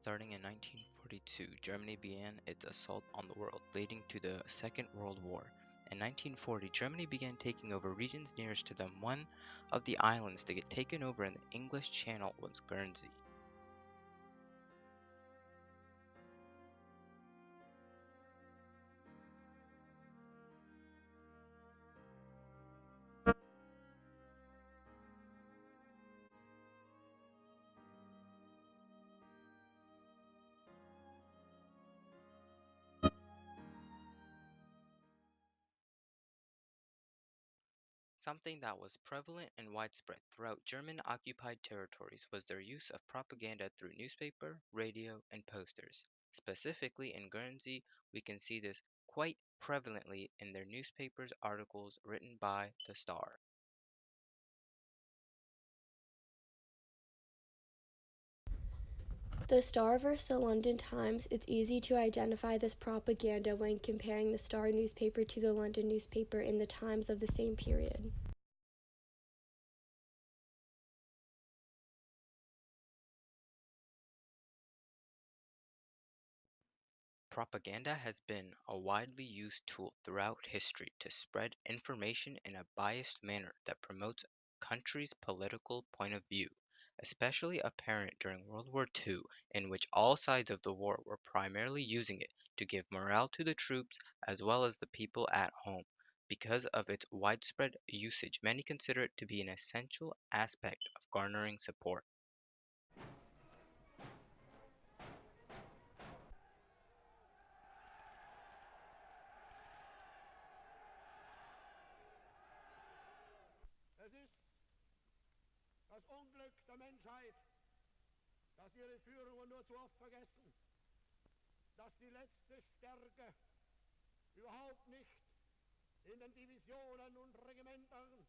Starting in 1942, Germany began its assault on the world, leading to the Second World War. In 1940, Germany began taking over regions nearest to them. One of the islands to get taken over in the English Channel was Guernsey. Something that was prevalent and widespread throughout German-occupied territories was their use of propaganda through newspaper, radio, and posters. Specifically in Guernsey, we can see this quite prevalently in their newspapers articles written by the Star. The Star versus the London Times, it's easy to identify this propaganda when comparing the Star newspaper to the London newspaper in the Times of the same period. Propaganda has been a widely used tool throughout history to spread information in a biased manner that promotes a country's political point of view, especially apparent during World War II, in which all sides of the war were primarily using it to give morale to the troops as well as the people at home. Because of its widespread usage, many consider it to be an essential aspect of garnering support. Es ist das Unglück der Menschheit, dass ihre Führungen nur zu oft vergessen, dass die letzte Stärke überhaupt nicht in den Divisionen und Regimentern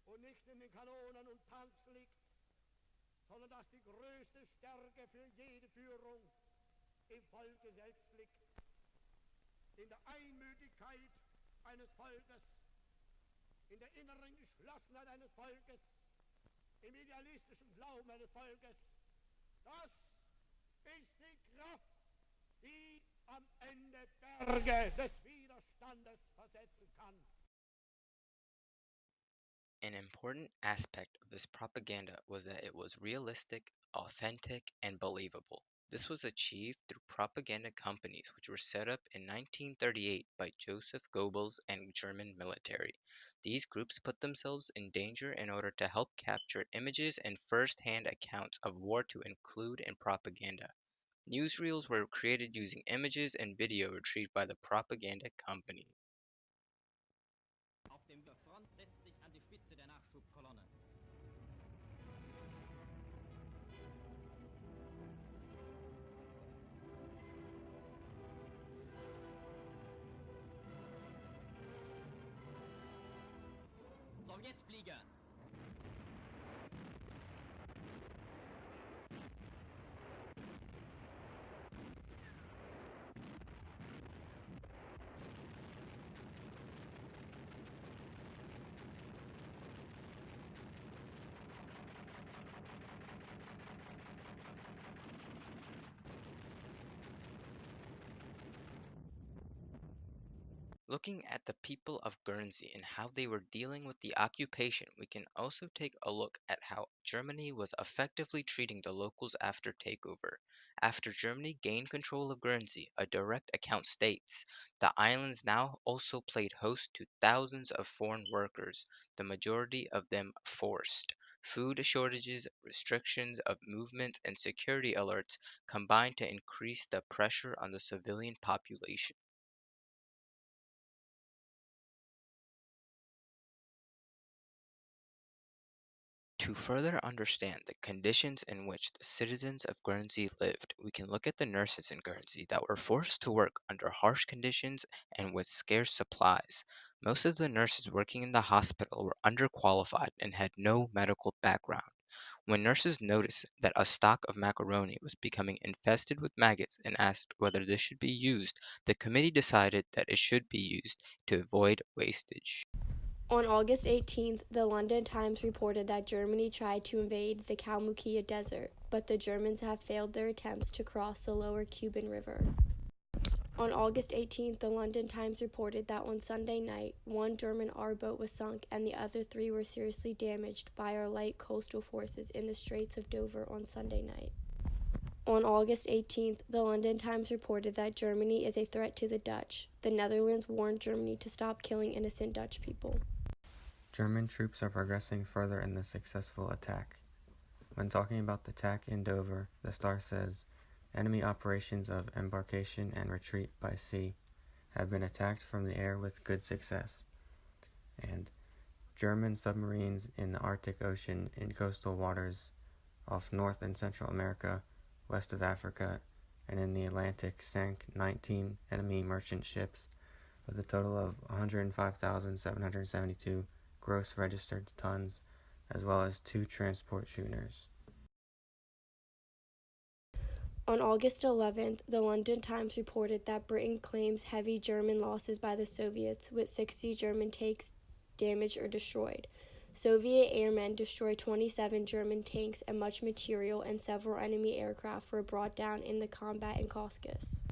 und nicht in den Kanonen und Tanks liegt, sondern dass die größte Stärke für jede Führung im Volke selbst liegt, in der Einmütigkeit eines Volkes, in der inneren Geschlossenheit eines Volkes, im idealistischen Glauben eines Volkes. Das ist die Kraft, die am Ende Berge des Widerstandes versetzen kann. An important aspect of this propaganda was that it was realistic, authentic, and believable. This was achieved through propaganda companies which were set up in 1938 by Joseph Goebbels and German military. These groups put themselves in danger in order to help capture images and first-hand accounts of war to include in propaganda. Newsreels were created using images and video retrieved by the propaganda company. Auf dem Front setzt sich an die Spitze der Nachschubkolonne. Sowjetflieger! Looking at the people of Guernsey and how they were dealing with the occupation, we can also take a look at how Germany was effectively treating the locals after takeover. After Germany gained control of Guernsey, a direct account states, the islands now also played host to thousands of foreign workers, the majority of them forced. Food shortages, restrictions of movement, and security alerts combined to increase the pressure on the civilian population. To further understand the conditions in which the citizens of Guernsey lived, we can look at the nurses in Guernsey that were forced to work under harsh conditions and with scarce supplies. Most of the nurses working in the hospital were underqualified and had no medical background. When nurses noticed that a stock of macaroni was becoming infested with maggots and asked whether this should be used, the committee decided that it should be used to avoid wastage. On August 18th, the London Times reported that Germany tried to invade the Kalmykia Desert, but the Germans have failed their attempts to cross the lower Cuban River. On August 18th, the London Times reported that on Sunday night, one German R-boat was sunk and the other 3 were seriously damaged by our light coastal forces in the Straits of Dover on Sunday night. On August 18th, the London Times reported that Germany is a threat to the Dutch. The Netherlands warned Germany to stop killing innocent Dutch people. German troops are progressing further in the successful attack. When talking about the attack in Dover, the Star says, enemy operations of embarkation and retreat by sea have been attacked from the air with good success. And German submarines in the Arctic Ocean in coastal waters off North and Central America, west of Africa, and in the Atlantic sank 19 enemy merchant ships with a total of 105,772 gross registered tons, as well as 2 transport schooners. On August 11th, the London Times reported that Britain claims heavy German losses by the Soviets, with 60 German tanks damaged or destroyed. Soviet airmen destroyed 27 German tanks and much material, and several enemy aircraft were brought down in the combat in Caucasus.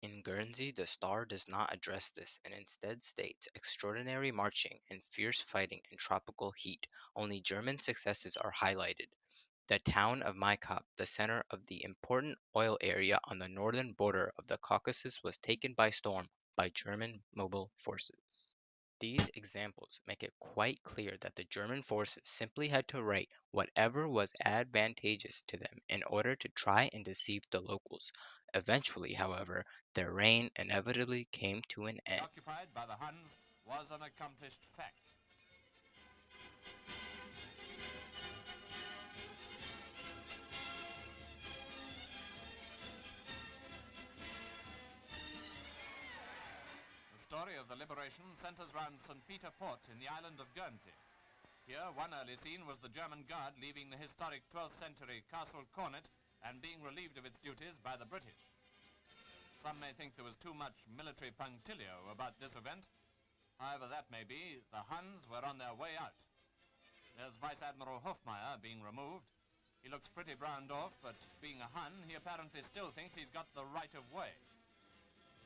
In Guernsey, the Star does not address this and instead states extraordinary marching and fierce fighting in tropical heat. Only German successes are highlighted. The town of Maikop, the center of the important oil area on the northern border of the Caucasus, was taken by storm by German mobile forces. These examples make it quite clear that the German forces simply had to write whatever was advantageous to them in order to try and deceive the locals. Eventually, however, their reign inevitably came to an end. Occupied by the Huns was an accomplished fact. The story of the liberation centers round St. Peter Port in the island of Guernsey. Here, one early scene was the German Guard leaving the historic 12th century Castle Cornet and being relieved of its duties by the British. Some may think there was too much military punctilio about this event. However that may be, the Huns were on their way out. There's Vice Admiral Hofmeyer being removed. He looks pretty browned off, but being a Hun, he apparently still thinks he's got the right of way.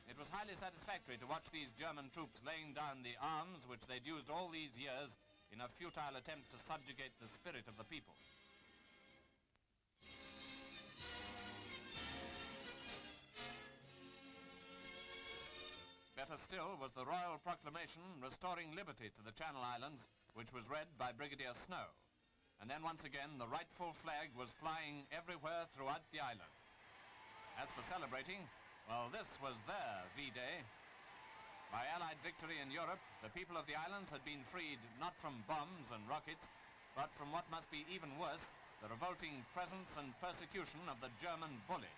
It was highly satisfactory to watch these German troops laying down the arms which they'd used all these years in a futile attempt to subjugate the spirit of the people. Better still was the royal proclamation restoring liberty to the Channel Islands, which was read by Brigadier Snow. And then once again the rightful flag was flying everywhere throughout the islands. As for celebrating, well, this was their V-Day. By Allied victory in Europe, the people of the islands had been freed not from bombs and rockets, but from what must be even worse, the revolting presence and persecution of the German bully.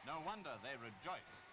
No wonder they rejoiced.